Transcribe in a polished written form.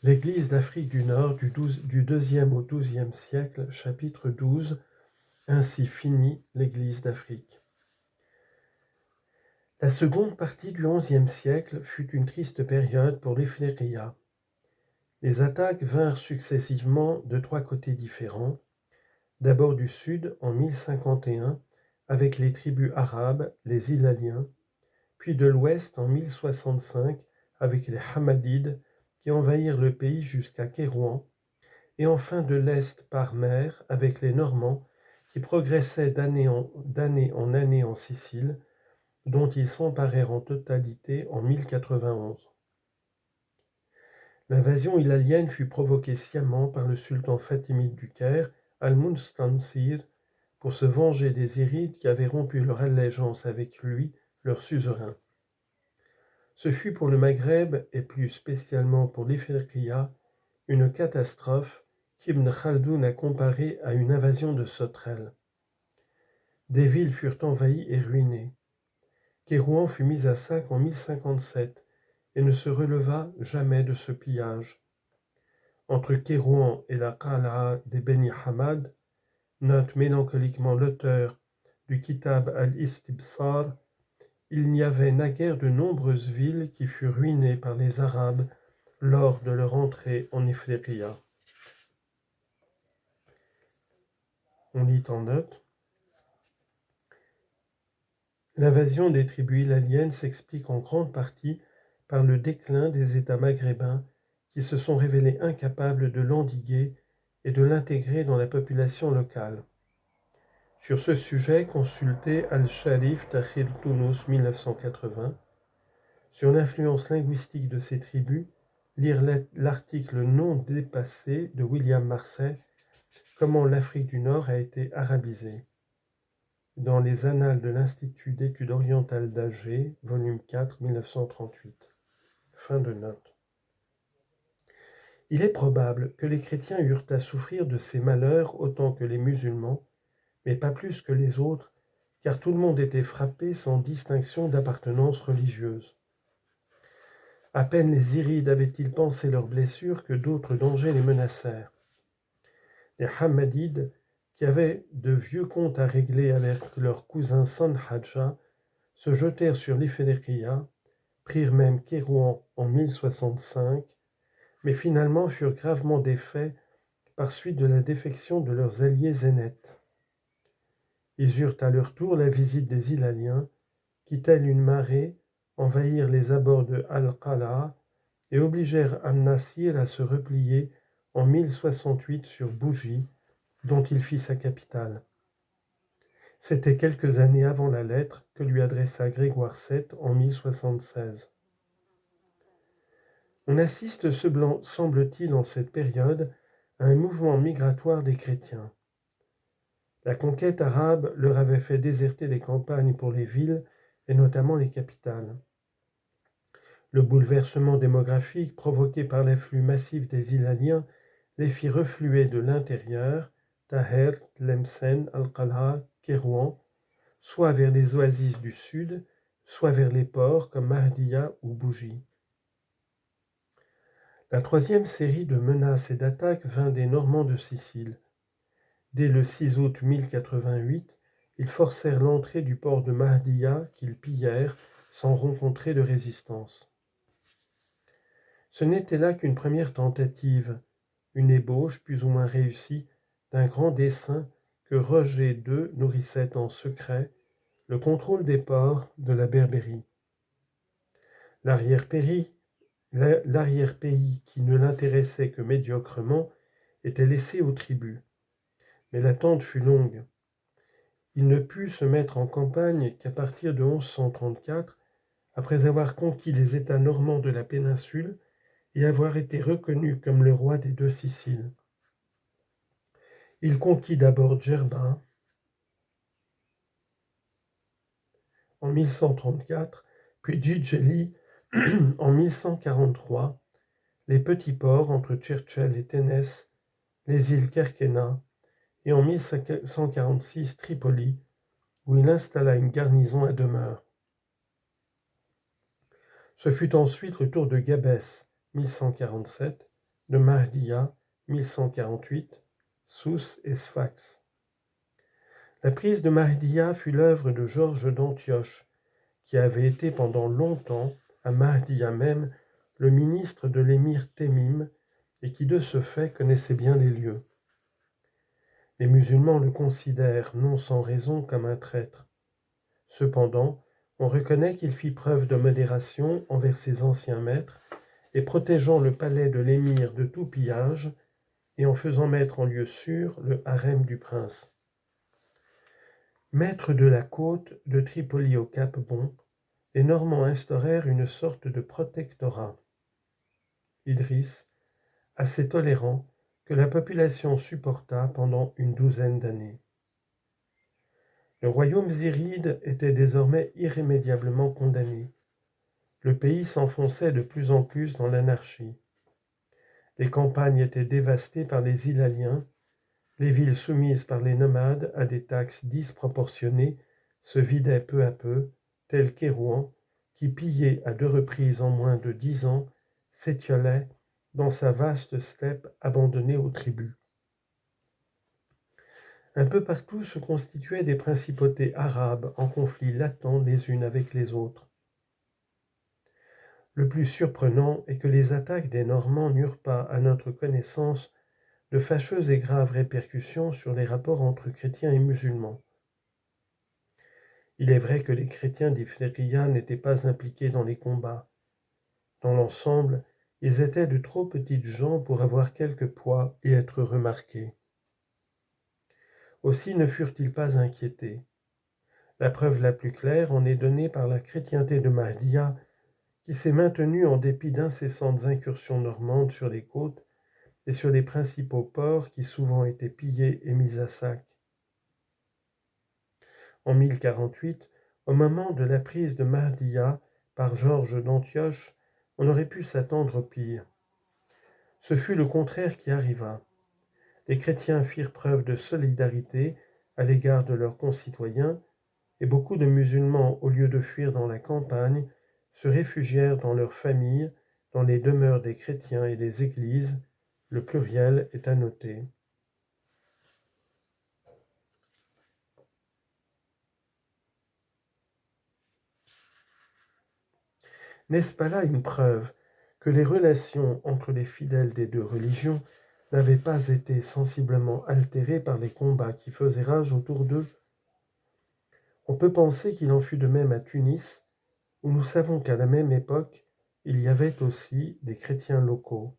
L'Église d'Afrique du Nord du IIe au XIIe siècle, chapitre 12, ainsi finit l'Église d'Afrique. La seconde partie du XIe siècle fut une triste période pour l'Ifriqiya. Les attaques vinrent successivement de trois côtés différents, d'abord du sud en 1051 avec les tribus arabes, les Hilaliens, puis de l'ouest en 1065 avec les Hammadides qui envahirent le pays jusqu'à Kérouan, et enfin de l'est par mer avec les Normands qui progressaient d'année en année en Sicile, dont ils s'emparèrent en totalité en 1091. L'invasion hilalienne fut provoquée sciemment par le sultan fatimide du Caire, Al-Mustansir, pour se venger des Irides qui avaient rompu leur allégeance avec lui, leur suzerain. Ce fut pour le Maghreb, et plus spécialement pour l'Ifriqiya, une catastrophe qu'Ibn Khaldoun a comparée à une invasion de sauterelles. Des villes furent envahies et ruinées. Kérouan fut mise à sac en 1057 et ne se releva jamais de ce pillage. Entre Kérouan et la Qala'a des Beni Hamad, note mélancoliquement l'auteur du Kitab al-Istibsar, il n'y avait naguère de nombreuses villes qui furent ruinées par les Arabes lors de leur entrée en Ifriqiya. On lit en note. L'invasion des tribus hilaliennes s'explique en grande partie par le déclin des États maghrébins qui se sont révélés incapables de l'endiguer et de l'intégrer dans la population locale. Sur ce sujet, consultez Al-Sharif Tahrir Tounous 1980. Sur l'influence linguistique de ces tribus, lire l'article non dépassé de William Marsay, Comment l'Afrique du Nord a été arabisée, dans les Annales de l'Institut d'études orientales d'Alger, volume 4, 1938. Fin de note. Il est probable que les chrétiens eurent à souffrir de ces malheurs autant que les musulmans, mais pas plus que les autres, car tout le monde était frappé sans distinction d'appartenance religieuse. À peine les Irides avaient-ils pansé leurs blessures que d'autres dangers les menacèrent. Les Hammadides, qui avaient de vieux comptes à régler avec leur cousin Sanhadja, se jetèrent sur l'Ifriqiya, prirent même Kérouan en 1065, mais finalement furent gravement défaits par suite de la défection de leurs alliés zénètes. Ils eurent à leur tour la visite des Hilaliens, qui, telle une marée, envahirent les abords de Al-Qala'a et obligèrent An-Nasir à se replier en 1068 sur Bougie, dont il fit sa capitale. C'était quelques années avant la lettre que lui adressa Grégoire VII en 1076. On assiste, semble-t-il, en cette période, à un mouvement migratoire des chrétiens. La conquête arabe leur avait fait déserter les campagnes pour les villes, et notamment les capitales. Le bouleversement démographique provoqué par l'afflux massif des Hilaliens les fit refluer de l'intérieur, Taher, Tlemcen, Al-Qal'a, Kérouan, soit vers les oasis du sud, soit vers les ports comme Mahdiya ou Bougie. La troisième série de menaces et d'attaques vint des Normands de Sicile. Dès le 6 août 1088, ils forcèrent l'entrée du port de Mahdiya qu'ils pillèrent sans rencontrer de résistance. Ce n'était là qu'une première tentative, une ébauche plus ou moins réussie d'un grand dessein que Roger II nourrissait en secret, le contrôle des ports de la Berbérie. L'arrière-pays qui ne l'intéressait que médiocrement était laissé aux tribus. Mais l'attente fut longue. Il ne put se mettre en campagne qu'à partir de 1134, après avoir conquis les États normands de la péninsule et avoir été reconnu comme le roi des deux Siciles. Il conquit d'abord Djerba en 1134, puis Djidjeli en 1143, les petits ports entre Tcherchel et Ténès, les îles Kerkena, et en 1146 Tripoli, où il installa une garnison à demeure. Ce fut ensuite le tour de Gabès, 1147, de Mahdia, 1148, Sousse et Sfax. La prise de Mahdia fut l'œuvre de Georges d'Antioche, qui avait été pendant longtemps, à Mahdia même, le ministre de l'émir Témim, et qui de ce fait connaissait bien les lieux. Les musulmans le considèrent, non sans raison, comme un traître. Cependant, on reconnaît qu'il fit preuve de modération envers ses anciens maîtres, et protégeant le palais de l'émir de tout pillage, et en faisant mettre en lieu sûr le harem du prince. Maîtres de la côte, de Tripoli au Cap Bon, les Normands instaurèrent une sorte de protectorat. Idriss, assez tolérant, que la population supporta pendant une douzaine d'années. Le royaume zéride était désormais irrémédiablement condamné. Le pays s'enfonçait de plus en plus dans l'anarchie. Les campagnes étaient dévastées par les Hilaliens, les villes soumises par les nomades à des taxes disproportionnées se vidaient peu à peu, tel qu'Hérouan, qui pillait à 2 reprises en moins de 10 ans, s'étiolait dans sa vaste steppe abandonnée aux tribus. Un peu partout se constituaient des principautés arabes en conflit latent les unes avec les autres. Le plus surprenant est que les attaques des Normands n'eurent pas, à notre connaissance, de fâcheuses et graves répercussions sur les rapports entre chrétiens et musulmans. Il est vrai que les chrétiens d'Ifriqiya n'étaient pas impliqués dans les combats. Dans l'ensemble, ils étaient de trop petites gens pour avoir quelque poids et être remarqués. Aussi ne furent-ils pas inquiétés. La preuve la plus claire en est donnée par la chrétienté de Mahdia, qui s'est maintenue en dépit d'incessantes incursions normandes sur les côtes et sur les principaux ports qui souvent étaient pillés et mis à sac. En 1048, au moment de la prise de Mahdia par Georges d'Antioche, on aurait pu s'attendre au pire. Ce fut le contraire qui arriva. Les chrétiens firent preuve de solidarité à l'égard de leurs concitoyens, et beaucoup de musulmans, au lieu de fuir dans la campagne, se réfugièrent dans leurs familles, dans les demeures des chrétiens et des églises. Le pluriel est à noter. N'est-ce pas là une preuve que les relations entre les fidèles des deux religions n'avaient pas été sensiblement altérées par les combats qui faisaient rage autour d'eux? On peut penser qu'il en fut de même à Tunis, où nous savons qu'à la même époque, il y avait aussi des chrétiens locaux.